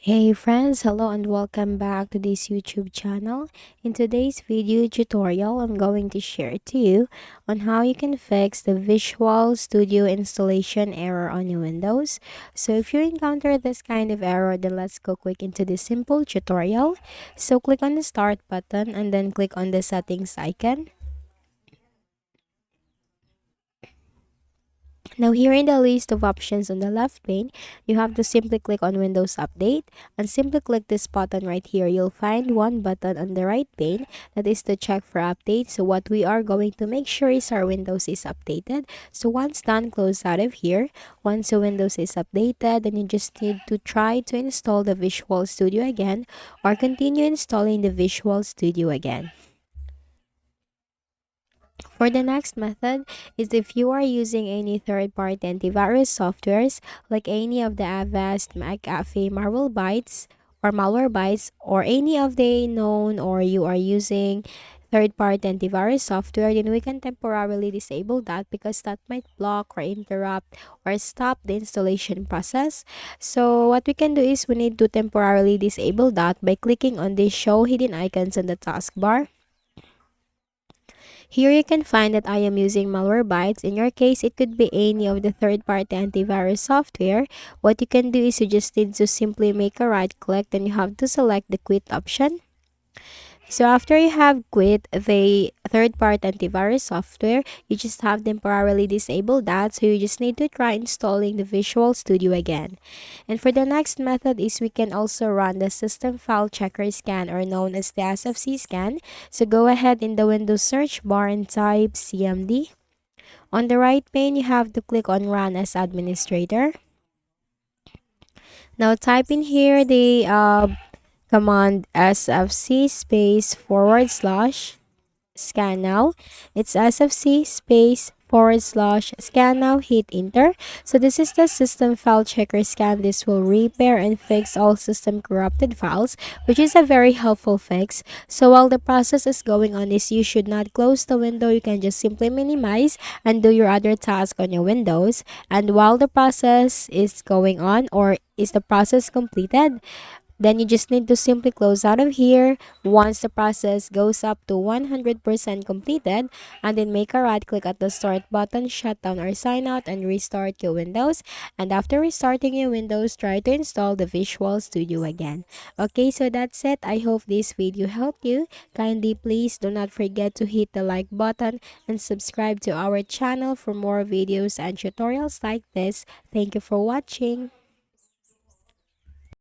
Hey friends, hello and welcome back to this YouTube channel. In today's video tutorial, I'm going to share to you on how you can fix the Visual Studio installation error on your Windows. So if you encounter this kind of error, then let's go quick into this simple tutorial. So click on the start button and then click on the settings icon. Now here in the list of options on the left pane, you have to simply click on Windows Update and simply click this button right here. You'll find one button on the right pane that is to check for updates. So what we are going to make sure is our Windows is updated. So once done, close out of here. Once the Windows is updated, then you just need to try to install the Visual Studio again or continue installing the Visual Studio again. For the next method is if you are using any third-party antivirus softwares like any of the Avast, McAfee, Malwarebytes, or any of the known or you are using third-party antivirus software, then we can temporarily disable that because that might block or interrupt or stop the installation process. So what we can do is we need to temporarily disable that by clicking on the show hidden icons on the taskbar. Here you can find that I am using Malwarebytes. In your case, it could be any of the third-party antivirus software. What you can do is you just need to simply make a right click, then you have to select the quit option. So after you have quit the third-party antivirus software, you just have temporarily disabled that. So you just need to try installing the Visual Studio again. And for the next method is we can also run the System File Checker Scan or known as the SFC Scan. So go ahead in the Windows search bar and type CMD. On the right pane, you have to click on Run as Administrator. Now type in here the command sfc space / scan now. It's sfc space / scan now. Hit enter. So this is the system file checker scan. This will repair and fix all system corrupted files, which is a very helpful fix. So while the process is going on, is you should not close the window. You can just simply minimize and do your other task on your Windows. And while the process is going on, or is the process completed, then you just need to simply close out of here once the process goes up to 100% completed, and then make a right click at the start button, shut down or sign out, and restart your Windows. And after restarting your Windows, try to install the Visual Studio again. Okay, so that's it. I hope this video helped you. Kindly please do not forget to hit the like button and subscribe to our channel for more videos and tutorials like this. Thank you for watching.